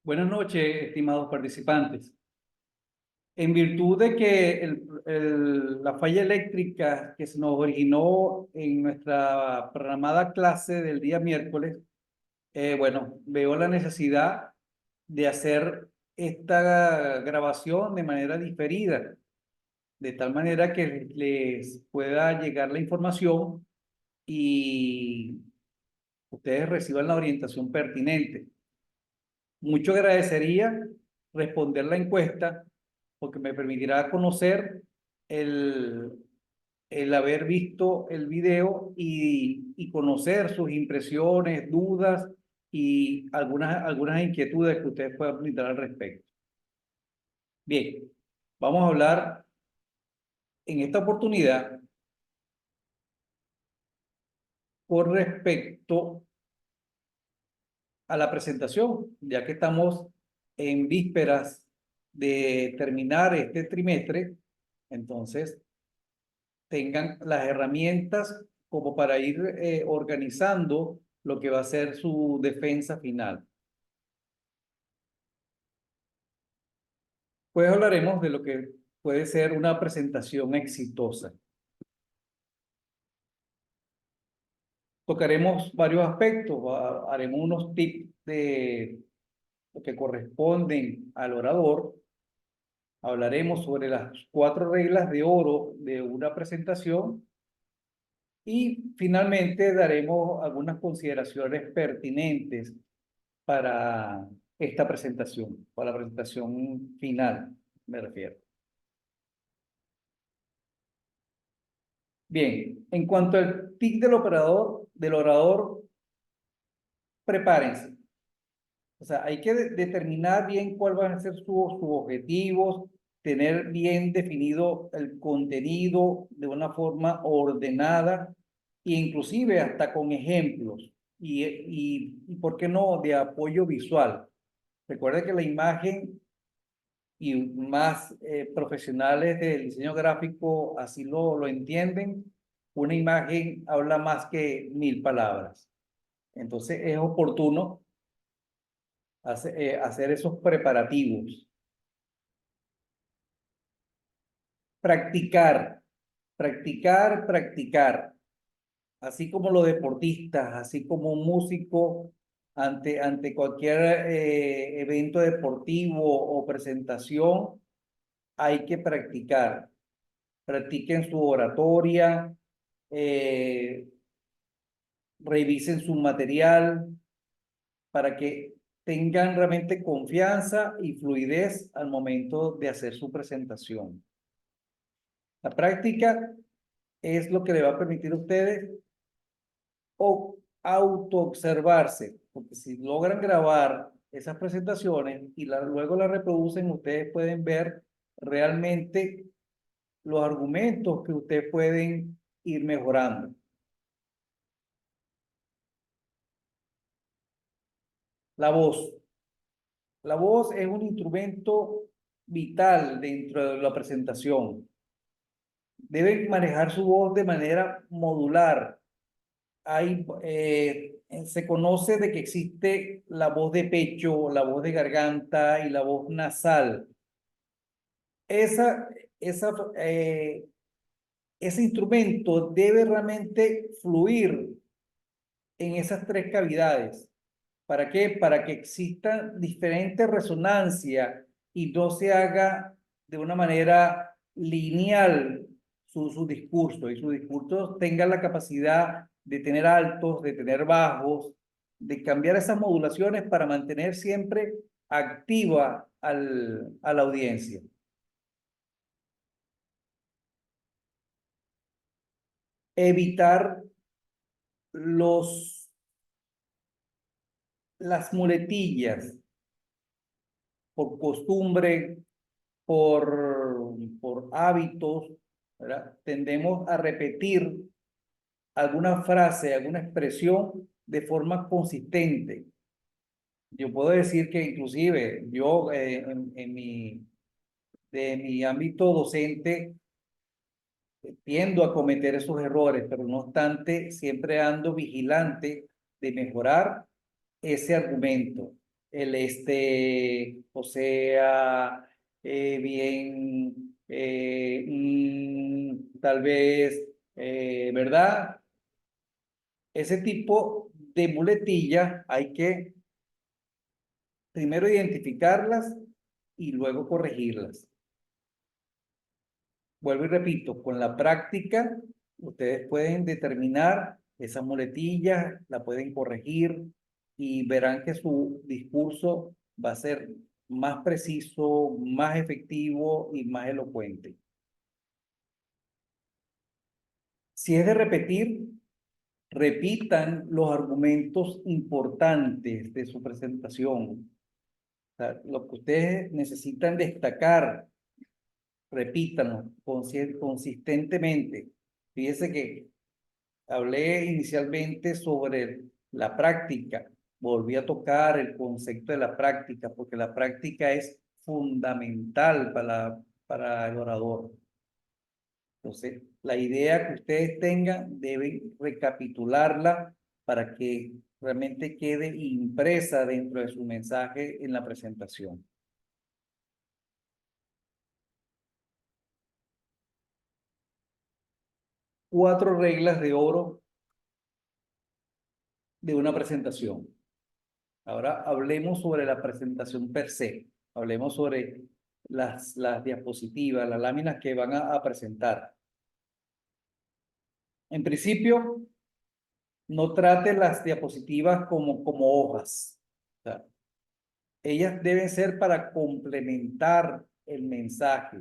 Buenas noches, estimados participantes. En virtud de que la falla eléctrica que se nos originó en nuestra programada clase del día miércoles, bueno, veo la necesidad de hacer esta grabación de manera diferida, de tal manera que les pueda llegar la información y ustedes reciban la orientación pertinente. Mucho agradecería responder la encuesta porque me permitirá conocer el, el haber visto el video y conocer sus impresiones, dudas y algunas inquietudes que ustedes puedan brindar al respecto. Bien, vamos a hablar en esta oportunidad con respecto a la presentación, ya que estamos en vísperas de terminar este trimestre, entonces tengan las herramientas como para ir organizando lo que va a ser su defensa final. Pues hablaremos de lo que puede ser una presentación exitosa. Tocaremos varios aspectos, haremos unos tips de lo que corresponden al orador. Hablaremos sobre las 4 reglas de oro de una presentación y finalmente daremos algunas consideraciones pertinentes para esta presentación, para la presentación final, me refiero. Bien, en cuanto al tip del orador, prepárense. O sea, hay que determinar bien cuáles van a ser sus objetivos, tener bien definido el contenido de una forma ordenada e inclusive hasta con ejemplos y ¿por qué no?, de apoyo visual. Recuerda que la imagen y más profesionales del diseño gráfico así lo entienden. Una imagen habla más que 1000 palabras. Entonces es oportuno hacer esos preparativos. Practicar, practicar, practicar. Así como los deportistas, así como un músico ante cualquier evento deportivo o presentación, hay que practicar. Practiquen su oratoria, eh, revisen su material para que tengan realmente confianza y fluidez al momento de hacer su presentación. La práctica es lo que le va a permitir a ustedes autoobservarse, porque si logran grabar esas presentaciones y luego las reproducen, ustedes pueden ver realmente los argumentos que ustedes pueden ir mejorando. La voz. La voz es un instrumento vital dentro de la presentación. Deben manejar su voz de manera modular. Se conoce de que existe la voz de pecho, la voz de garganta y la voz nasal. Esa, esa, eh, Ese instrumento debe realmente fluir en esas 3 cavidades. ¿Para qué? Para que exista diferente resonancia y no se haga de una manera lineal su discurso, y su discurso tenga la capacidad de tener altos, de tener bajos, de cambiar esas modulaciones para mantener siempre activa a la audiencia. evitar las muletillas por costumbre, por hábitos, ¿verdad? Tendemos a repetir alguna frase, alguna expresión de forma consistente. Yo puedo decir que inclusive yo de mi ámbito docente tiendo a cometer esos errores, pero no obstante, siempre ando vigilante de mejorar ese argumento. O sea, bien, tal vez, ¿verdad? Ese tipo de muletillas hay que primero identificarlas y luego corregirlas. Vuelvo y repito, con la práctica ustedes pueden determinar esas muletillas, la pueden corregir y verán que su discurso va a ser más preciso, más efectivo y más elocuente. Si es de repetir, repitan los argumentos importantes de su presentación. O sea, lo que ustedes necesitan destacar, repítanlo consistentemente. Fíjense que hablé inicialmente sobre la práctica. Volví a tocar el concepto de la práctica, porque la práctica es fundamental para el orador. Entonces, la idea que ustedes tengan deben recapitularla para que realmente quede impresa dentro de su mensaje en la presentación. Cuatro reglas de oro de una presentación. Ahora hablemos sobre la presentación per se. Hablemos sobre las diapositivas, las láminas que van a presentar. En principio, no trate las diapositivas como hojas. O sea, ellas deben ser para complementar el mensaje.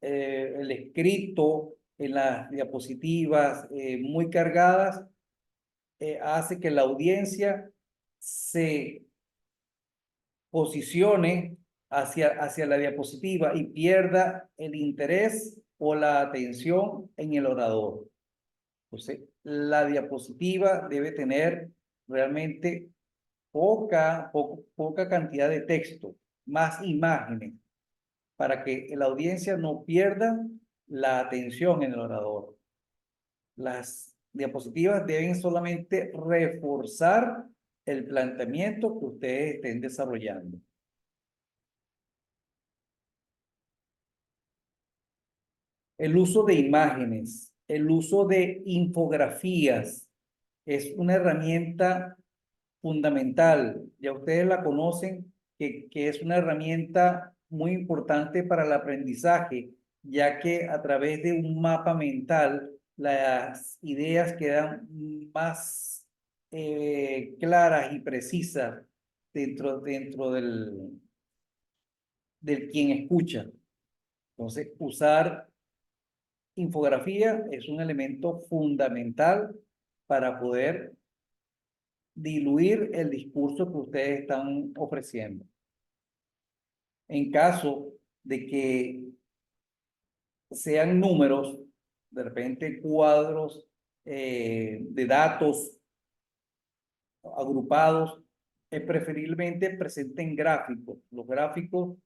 El escrito en las diapositivas muy cargadas hace que la audiencia se posicione hacia la diapositiva y pierda el interés o la atención en el orador. Entonces, la diapositiva debe tener realmente poca cantidad de texto, más imágenes, para que la audiencia no pierda la atención en el orador. Las diapositivas deben solamente reforzar el planteamiento que ustedes estén desarrollando. El uso de imágenes, el uso de infografías es una herramienta fundamental. Ya ustedes la conocen, que es una herramienta muy importante para el aprendizaje, ya que a través de un mapa mental las ideas quedan más claras y precisas dentro del quien escucha. Entonces, usar infografía es un elemento fundamental para poder diluir el discurso que ustedes están ofreciendo. En caso de que sean números, de repente cuadros de datos agrupados, preferiblemente presenten gráficos. Los gráficos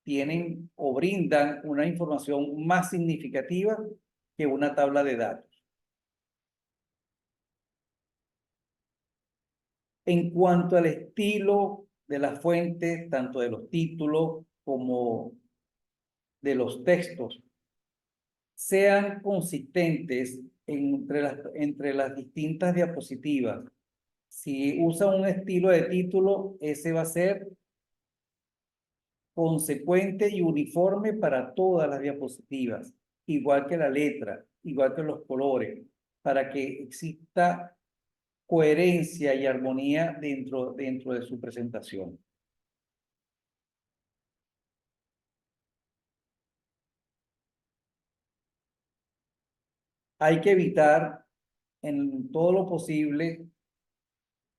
tienen o brindan una información más significativa que una tabla de datos. En cuanto al estilo de las fuentes, tanto de los títulos como de los textos, sean consistentes entre las distintas diapositivas. Si usa un estilo de título, ese va a ser consecuente y uniforme para todas las diapositivas, igual que la letra, igual que los colores, para que exista coherencia y armonía dentro de su presentación. hay que evitar en todo lo posible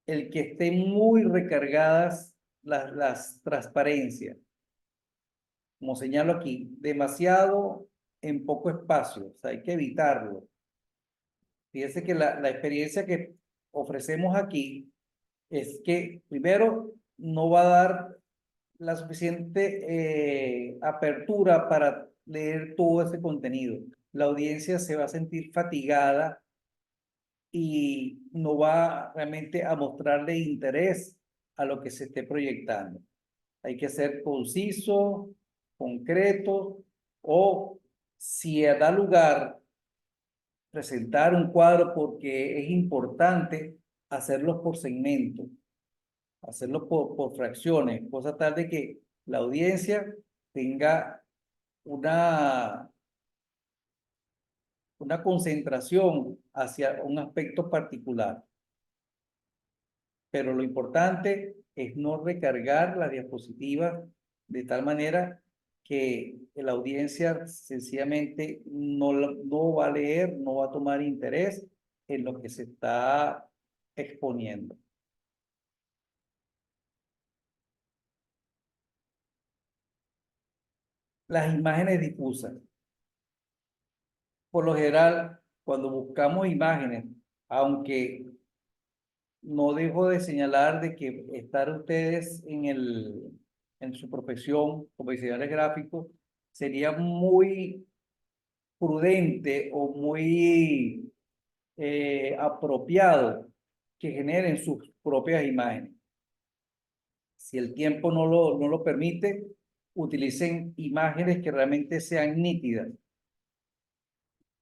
el que estén muy recargadas las transparencias. Como señalo aquí, demasiado en poco espacio, o sea, hay que evitarlo. Fíjense que la experiencia que ofrecemos aquí es que primero no va a dar la suficiente apertura para leer todo ese contenido. La audiencia se va a sentir fatigada y no va realmente a mostrarle interés a lo que se esté proyectando. Hay que ser conciso, concreto, o si da lugar presentar un cuadro porque es importante hacerlo por segmento, hacerlo por fracciones, cosa tal de que la audiencia tenga una, una concentración hacia un aspecto particular. Pero lo importante es no recargar la diapositiva de tal manera que la audiencia sencillamente no va a leer, no va a tomar interés en lo que se está exponiendo. Las imágenes difusas. Por lo general, cuando buscamos imágenes, aunque no dejo de señalar de que estar ustedes en su profesión como diseñadores gráficos sería muy prudente o muy apropiado que generen sus propias imágenes. Si el tiempo no lo permite, utilicen imágenes que realmente sean nítidas.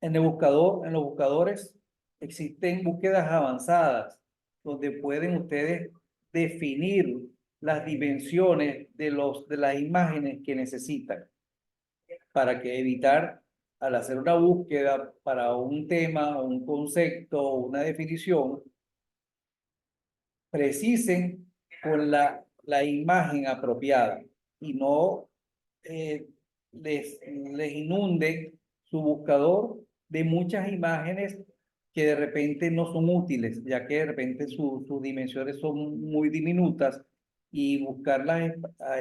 En los buscadores existen búsquedas avanzadas donde pueden ustedes definir las dimensiones de las imágenes que necesitan para que evitar al hacer una búsqueda para un tema, un concepto o una definición, precisen con la imagen apropiada y no eh, les inunden su buscador de muchas imágenes que de repente no son útiles, ya que de repente sus dimensiones son muy diminutas y buscarlas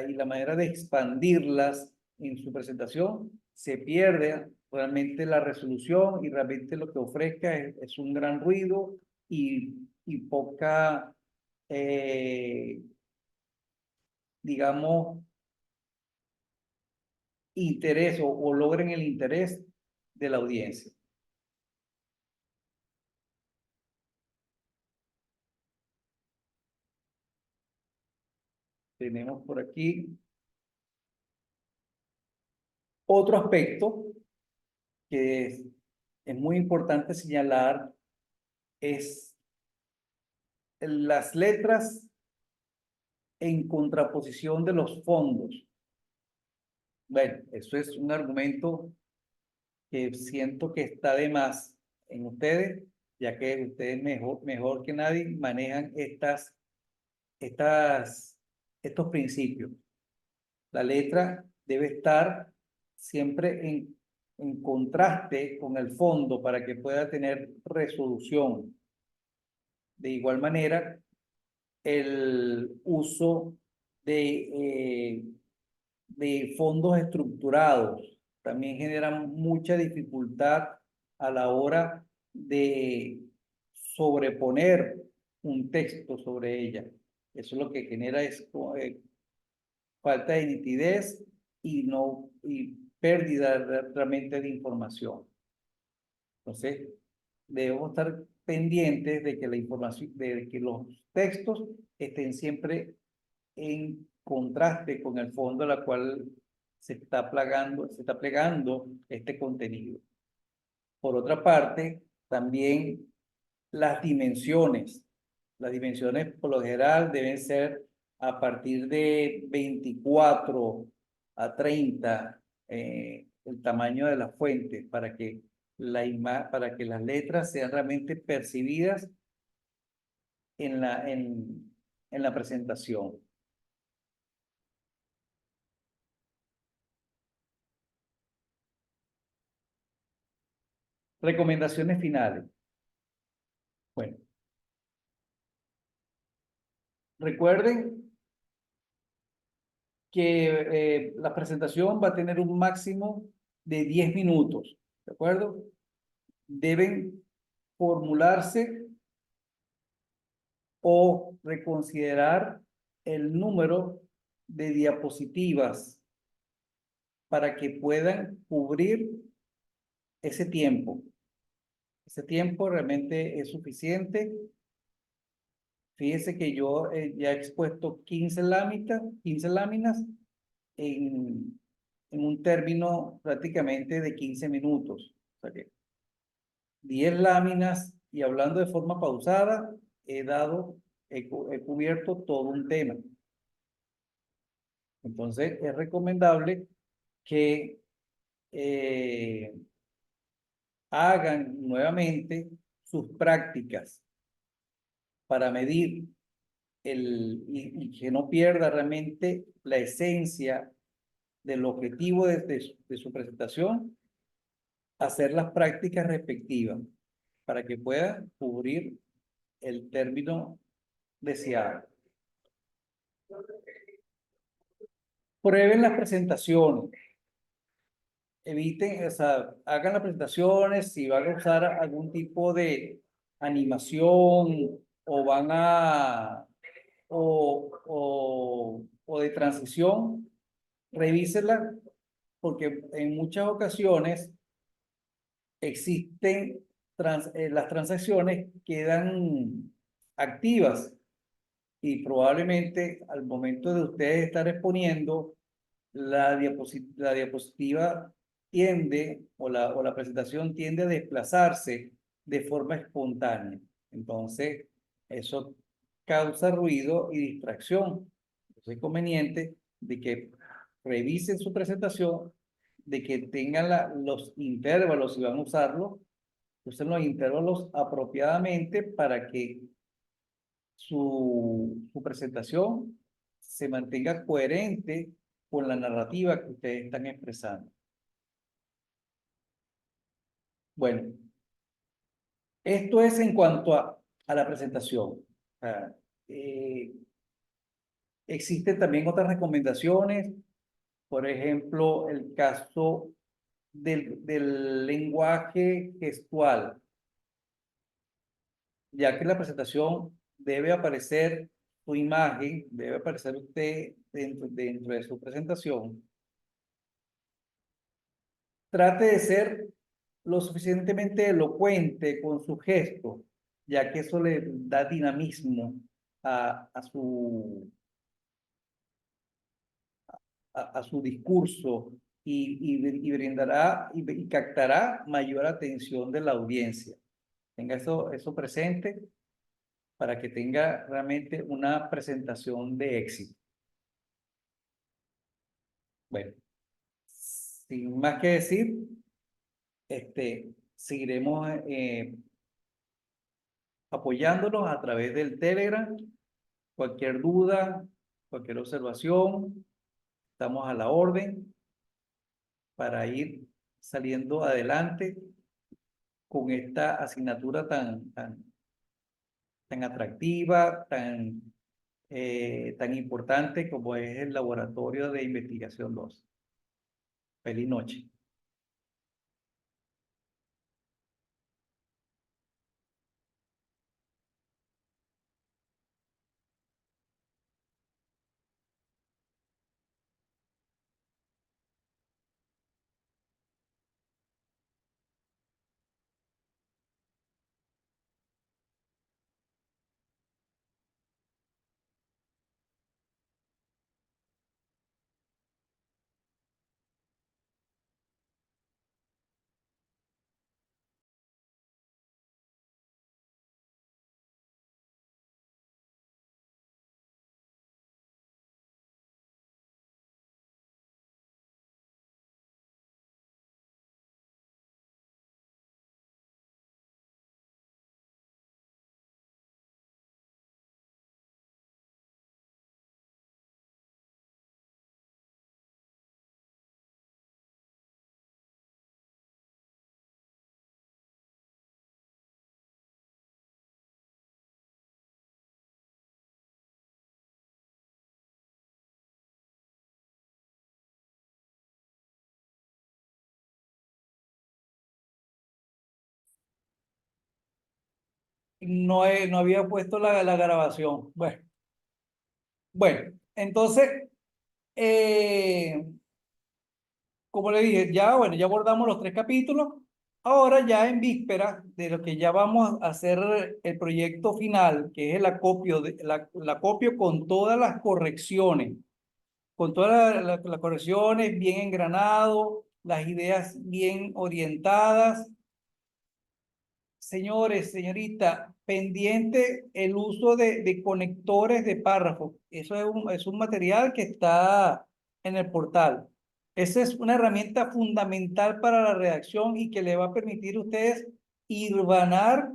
y la manera de expandirlas en su presentación se pierde realmente la resolución y realmente lo que ofrezca es un gran ruido y poca, digamos, interés o logren el interés de la audiencia. Tenemos por aquí otro aspecto que es muy importante señalar, es las letras en contraposición de los fondos. Bueno, eso es un argumento que siento que está de más en ustedes, ya que ustedes mejor que nadie manejan estas, estos principios. La letra debe estar siempre en contraste con el fondo para que pueda tener resolución. De igual manera, el uso de fondos estructurados también genera mucha dificultad a la hora de sobreponer un texto sobre ella. Eso lo que genera es falta de nitidez y pérdida realmente de información. Entonces, debemos estar pendientes de que la información, de que los textos estén siempre en contraste con el fondo a la cual se está plegando este contenido. Por otra parte, también las dimensiones. Las dimensiones por lo general deben ser a partir de 24 a 30 el tamaño de la fuente para que las letras sean realmente percibidas en en la presentación. Recomendaciones finales. Bueno, recuerden que la presentación va a tener un máximo de 10 minutos, ¿de acuerdo? Deben formularse o reconsiderar el número de diapositivas para que puedan cubrir ese tiempo. Ese tiempo realmente es suficiente. Fíjese que yo ya he expuesto 15 láminas en un término prácticamente de 15 minutos. O sea que 10 láminas y hablando de forma pausada, he cubierto todo un tema. Entonces, es recomendable que eh, hagan nuevamente sus prácticas para medir y que no pierda realmente la esencia del objetivo de su presentación, hacer las prácticas respectivas para que pueda cubrir el término deseado. Prueben las presentaciones. Eviten, o sea, hagan las presentaciones si van a usar algún tipo de animación o van a o de transición, revísela porque en muchas ocasiones existen las transacciones quedan activas y probablemente al momento de ustedes estar exponiendo la diapositiva tiende o la presentación tiende a desplazarse de forma espontánea. Entonces, eso causa ruido y distracción. Entonces, es conveniente de que revisen su presentación, de que tengan los intervalos, si van a usarlo, usen los intervalos apropiadamente para que su presentación se mantenga coherente con la narrativa que ustedes están expresando. Bueno, esto es en cuanto a la presentación. Ah, eh, existen también otras recomendaciones, por ejemplo, el caso del lenguaje gestual, ya que la presentación debe aparecer su imagen, debe aparecer usted dentro de su presentación. Trate de ser lo suficientemente elocuente con su gesto, ya que eso le da dinamismo a su discurso y brindará y captará mayor atención de la audiencia. Tenga eso presente para que tenga realmente una presentación de éxito. Bueno, sin más que decir, seguiremos apoyándonos a través del Telegram. Cualquier duda, cualquier observación, estamos a la orden para ir saliendo adelante con esta asignatura tan atractiva, tan importante como es el Laboratorio de Investigación 2. Feliz noche. no había puesto la grabación. Bueno, entonces, eh, como le dije, ya, bueno, ya abordamos los 3 capítulos. Ahora ya en víspera de lo que ya vamos a hacer el proyecto final, que es el acopio, el acopio con todas las correcciones, con todas las correcciones bien engranado, las ideas bien orientadas. Señores, señorita, pendiente el uso de conectores de párrafos. Eso es un material que está en el portal. Esa es una herramienta fundamental para la redacción y que le va a permitir a ustedes hilvanar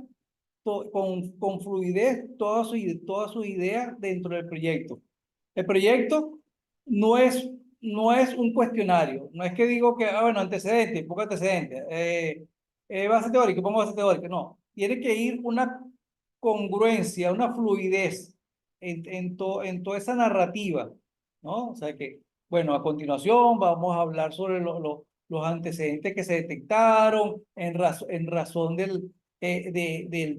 con fluidez todas sus ideas dentro del proyecto. El proyecto no es, no es un cuestionario, no es que digo que, bueno, antecedente, poco antecedente, base teórica, pongo base teórica, no. Tiene que ir una congruencia, una fluidez en toda esa narrativa, ¿no? O sea que, bueno, a continuación vamos a hablar sobre los antecedentes que se detectaron en razón del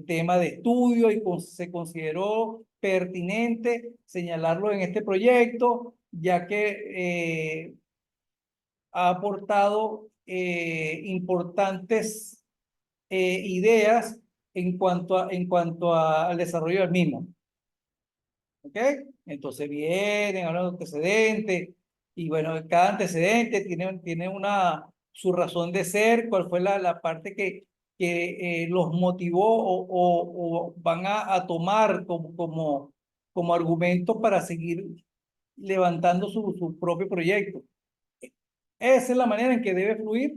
tema de estudio y se consideró pertinente señalarlo en este proyecto, ya que ha aportado importantes ideas al desarrollo del mismo. ¿Ok? Entonces vienen, hablan de antecedentes, y bueno, cada antecedente tiene su razón de ser, cuál fue la parte que los motivó o van a tomar como argumento para seguir levantando su propio proyecto. Esa es la manera en que debe fluir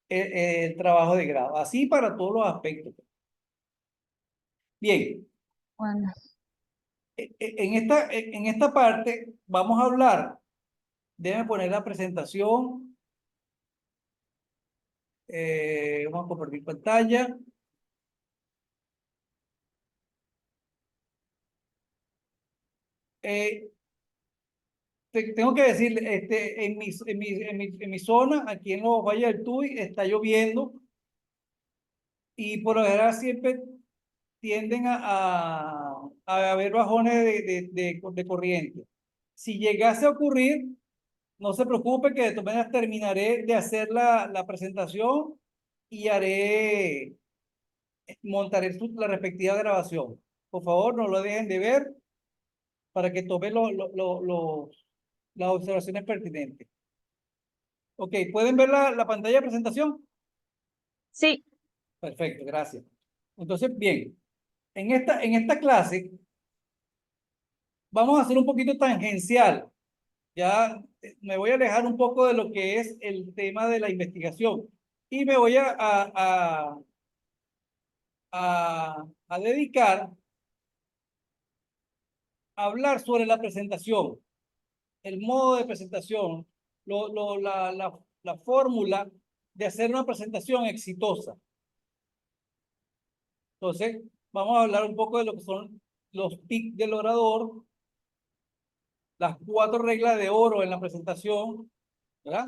el trabajo de grado, así para todos los aspectos. Bien, Bueno, en esta parte vamos a hablar. Déjenme poner la presentación. Vamos a compartir pantalla. Eh, tengo que decir, en mi zona, aquí en los Valles del Tuy, está lloviendo y por lo general siempre tienden a haber bajones de corriente. Si llegase a ocurrir, no se preocupe que de todas maneras terminaré de hacer la presentación y montaré la respectiva grabación. Por favor, no lo dejen de ver para que tomen las observaciones pertinentes. Ok, ¿pueden ver la pantalla de presentación? sí, Perfecto, gracias. Entonces, bien, en esta clase vamos a hacer un poquito tangencial. Ya me voy a alejar un poco de lo que es el tema de la investigación y me voy a dedicar a hablar sobre la presentación, el modo de presentación, la fórmula de hacer una presentación exitosa. Entonces, vamos a hablar un poco de lo que son los tips del orador, las 4 reglas de oro en la presentación, ¿verdad?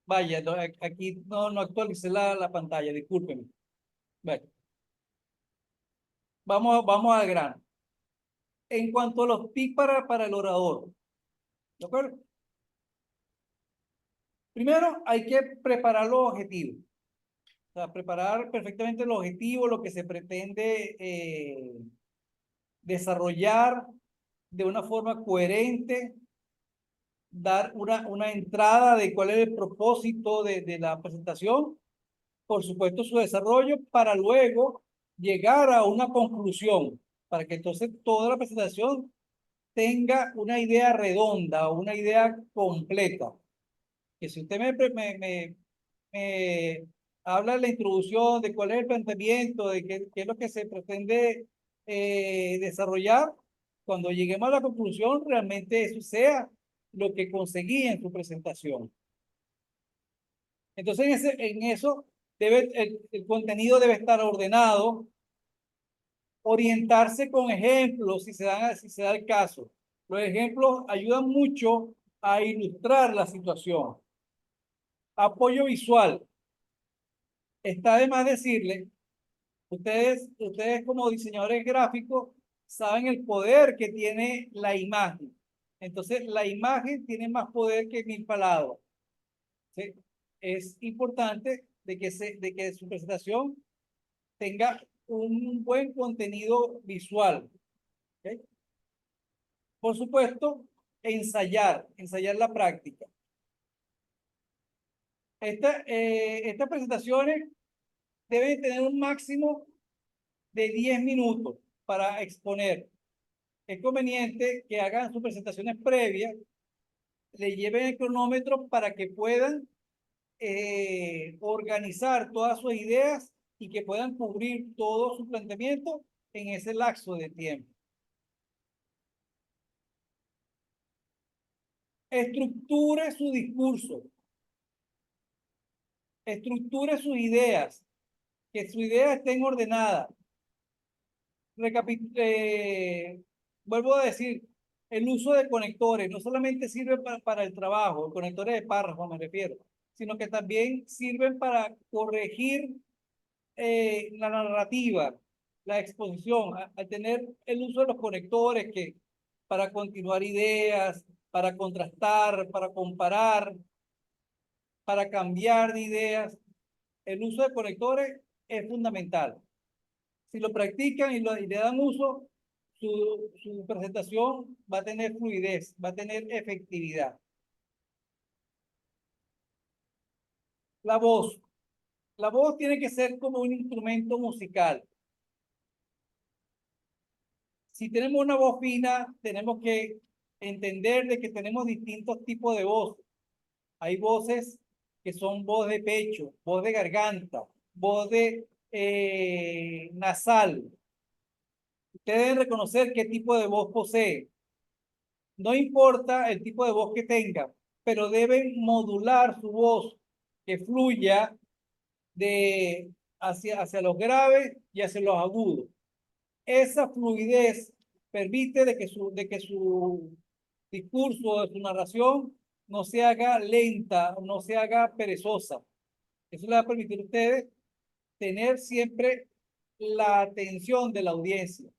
Vaya, aquí no actualicé la pantalla, discúlpenme. Bueno, vamos al grano. En cuanto a los tips para el orador, ¿de acuerdo? Primero, hay que preparar los objetivos. O sea, preparar perfectamente los objetivos, lo que se pretende desarrollar de una forma coherente, dar una entrada de cuál es el propósito de la presentación, por supuesto su desarrollo, para luego llegar a una conclusión, para que entonces toda la presentación tenga una idea redonda, una idea completa. Que si usted me habla de la introducción, de cuál es el planteamiento, de qué es lo que se pretende desarrollar, cuando lleguemos a la conclusión, realmente eso sea lo que conseguí en su presentación. Entonces, en eso, el contenido debe estar ordenado, orientarse con ejemplos, si se da el caso. Los ejemplos ayudan mucho a ilustrar la situación. Apoyo visual. Está de más decirle Ustedes como diseñadores gráficos saben el poder que tiene la imagen. Entonces, la imagen tiene más poder que mil palabras. ¿Sí? Es importante de que su presentación tenga un buen contenido visual. ¿Ok? Por supuesto, ensayar la práctica. Estas presentaciones deben tener un máximo de 10 minutos para exponer. Es conveniente que hagan sus presentaciones previas, le lleven el cronómetro para que puedan organizar todas sus ideas y que puedan cubrir todo su planteamiento en ese lapso de tiempo. Estructure su discurso, estructure sus ideas, que sus ideas estén ordenadas. Vuelvo a decir, el uso de conectores no solamente sirve para el trabajo, conectores de párrafo me refiero, sino que también sirven para corregir la narrativa, la exposición, al tener el uso de los conectores que para continuar ideas, para contrastar, para comparar, para cambiar de ideas, el uso de conectores es fundamental. Si lo practican y le dan uso, su presentación va a tener fluidez, va a tener efectividad. La voz. La voz tiene que ser como un instrumento musical. Si tenemos una voz fina, tenemos que entender de que tenemos distintos tipos de voz. Hay voces que son voz de pecho, voz de garganta, voz de nasal. Ustedes deben reconocer qué tipo de voz posee. No importa el tipo de voz que tenga, pero deben modular su voz, que fluya hacia los graves y hacia los agudos. Esa fluidez permite de que su discurso, de su narración, no se haga lenta, no se haga perezosa. Eso le va a permitir a ustedes tener siempre la atención de la audiencia.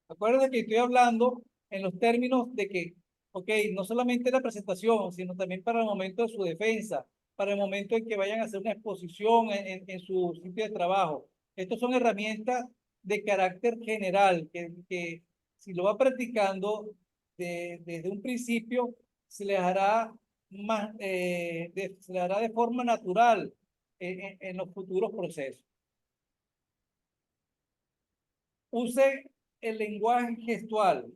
Acuérdense que estoy hablando en los términos de que, ok, no solamente la presentación, sino también para el momento de su defensa, para el momento en que vayan a hacer una exposición en su sitio de trabajo. Estas son herramientas de carácter general, que si lo va practicando desde un principio, se les hará se les hará de forma natural en los futuros procesos. Use el lenguaje gestual.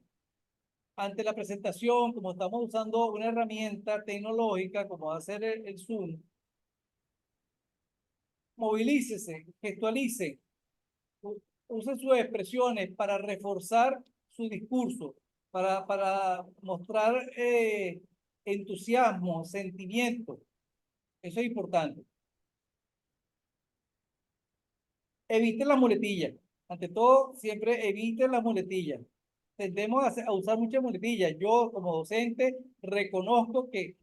Ante la presentación, como estamos usando una herramienta tecnológica, como va a ser el Zoom, movilícese, gestualice, use sus expresiones para reforzar su discurso, para mostrar entusiasmo, sentimiento. Eso es importante. Evite las muletillas. Ante todo, siempre evite las muletillas. Tendemos a usar muchas muletillas. Yo, como docente, reconozco que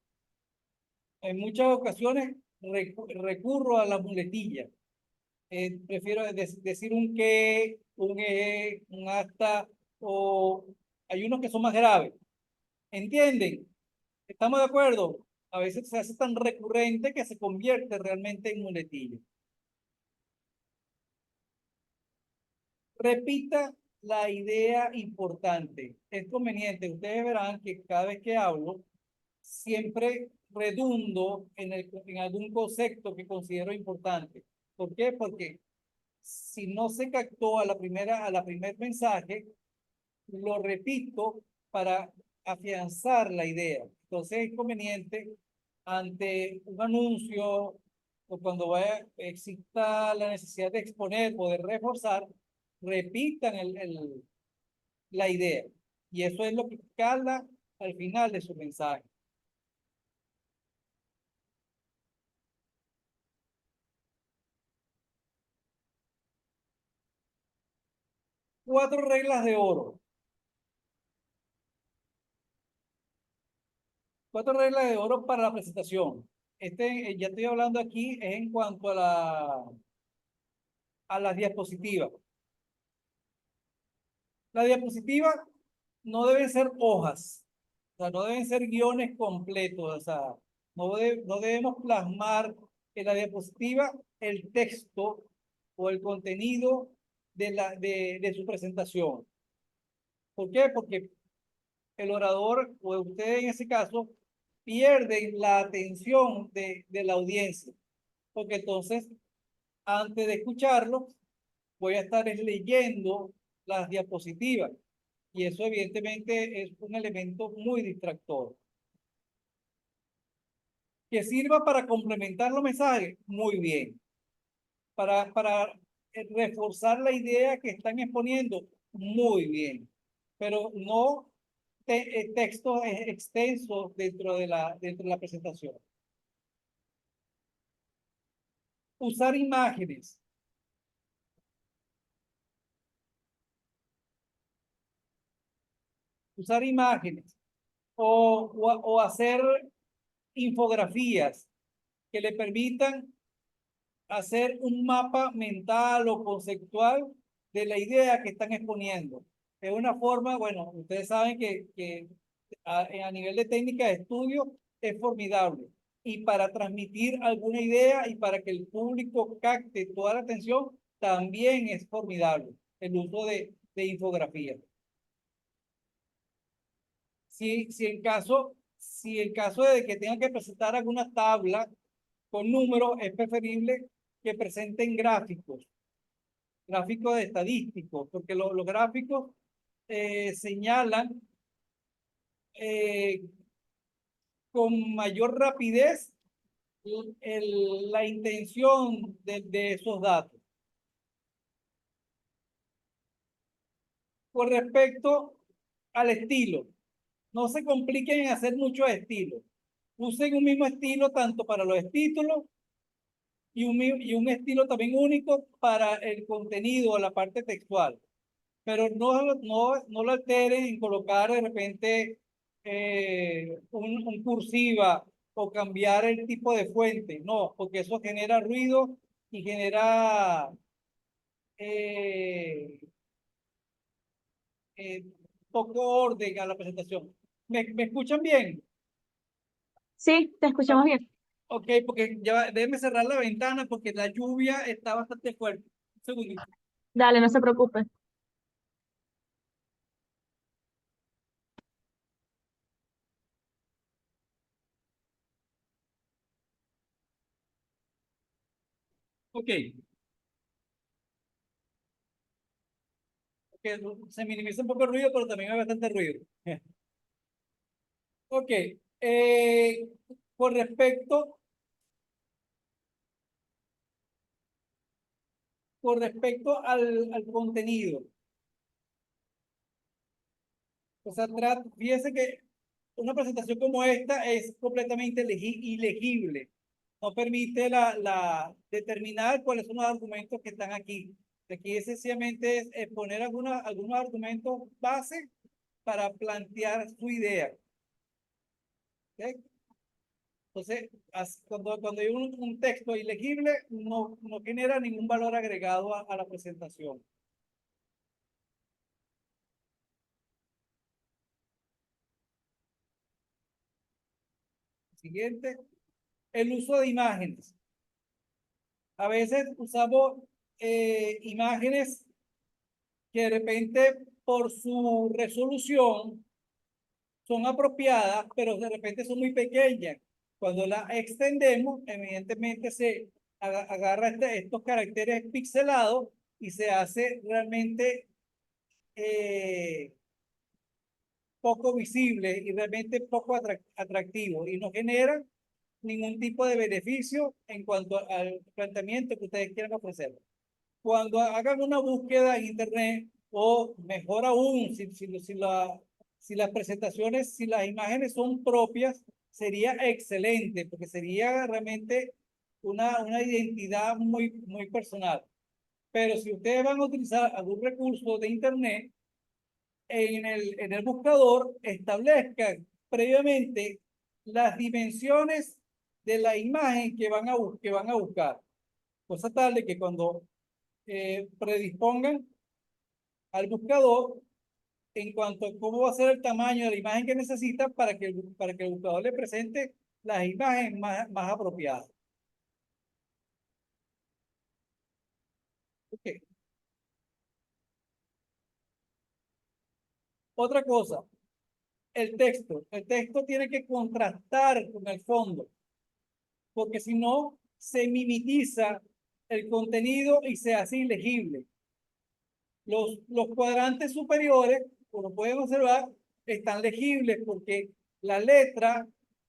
en muchas ocasiones recurro a las muletillas. Prefiero decir un que, un hasta, o hay unos que son más graves. ¿Entienden? ¿Estamos de acuerdo? A veces se hace tan recurrente que se convierte realmente en muletilla. Repita la idea importante. Es conveniente. Ustedes verán que cada vez que hablo, siempre redundo en algún concepto que considero importante. ¿Por qué? Porque si no se captó a la primer mensaje, lo repito para afianzar la idea. Entonces es conveniente ante un anuncio o cuando exista la necesidad de exponer o de reforzar, repitan la idea. Y eso es lo que cala al final de su mensaje. 4 reglas de oro. 4 reglas de oro para la presentación. Ya estoy hablando aquí en cuanto a a las diapositivas. Las diapositivas no deben ser hojas, o sea, no deben ser guiones completos, o sea, no debemos plasmar en la diapositiva el texto o el contenido de su presentación. ¿Por qué? Porque el orador, o usted en ese caso, pierde la atención de la audiencia, porque entonces, antes de escucharlo, voy a estar leyendo las diapositivas, y eso evidentemente es un elemento muy distractor. Que sirva para complementar los mensajes, muy bien. Para reforzar la idea que están exponiendo, muy bien. Pero no textos extensos dentro de la presentación. Usar imágenes. Usar imágenes. O hacer infografías que le permitan hacer un mapa mental o conceptual de la idea que están exponiendo. Es una forma, bueno, ustedes saben que a nivel de técnica de estudio es formidable. Y para transmitir alguna idea y para que el público capte toda la atención, también es formidable el uso de infografías. Si el caso de que tengan que presentar alguna tabla con números, es preferible que presenten gráficos estadísticos, porque los gráficos señalan con mayor rapidez la intención de esos datos. Con respecto al estilo, no se compliquen en hacer muchos estilos. Usen un mismo estilo tanto para los títulos y un estilo también único para el contenido, la parte textual. Pero no lo alteren en colocar de repente un cursiva o cambiar el tipo de fuente. No, porque eso genera ruido y genera eh, eh, poco orden a la presentación. ¿Me escuchan bien? Sí, te Ah, escuchamos bien. ok, porque ya déjenme cerrar la ventana porque la lluvia está bastante fuerte. Un segundito. Dale, no se preocupe. Ok, que se minimiza un poco el ruido, pero también hay bastante ruido. Ok, eh, con respecto, al contenido, o sea, fíjese que una presentación como esta es completamente ilegible. No permite determinar cuáles son los argumentos que están aquí. Aquí es sencillamente es exponer algunos argumentos base para plantear su idea. ¿Ok? Entonces, cuando hay un texto ilegible, no genera ningún valor agregado a la presentación. Siguiente, el uso de imágenes. A veces usamos imágenes que de repente por su resolución son apropiadas, pero de repente son muy pequeñas. Cuando la extendemos, evidentemente se agarra estos caracteres pixelados y se hace realmente poco visible y realmente poco atractivo y no genera ningún tipo de beneficio en cuanto al planteamiento que ustedes quieran ofrecer. Cuando hagan una búsqueda en internet, o mejor aún, si las presentaciones, si las imágenes son propias, sería excelente, porque sería realmente una identidad muy personal. Pero si ustedes van a utilizar algún recurso de internet, en el buscador establezcan previamente las dimensiones de la imagen que van a buscar. Cosa tal de que cuando predispongan al buscador en cuanto a cómo va a ser el tamaño de la imagen que necesita para que el buscador le presente las imágenes más apropiadas. Ok. Otra cosa, el texto. El texto tiene que contrastar con el fondo, porque si no, se mimetiza el contenido y se hace ilegible. Los cuadrantes superiores, como pueden observar, están legibles porque la letra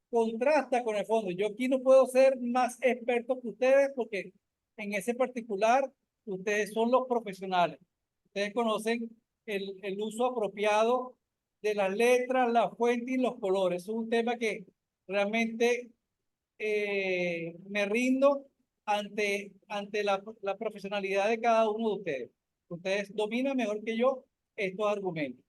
contrasta con el fondo. Yo aquí no puedo ser más experto que ustedes porque en ese particular ustedes son los profesionales. Ustedes conocen el uso apropiado de las letras, la fuente y los colores. Es un tema que realmente me rindo ante la profesionalidad de cada uno de ustedes. Ustedes dominan mejor que yo estos argumentos.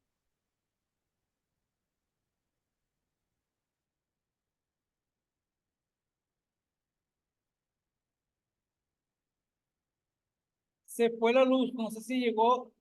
Se fue la luz, no sé si llegó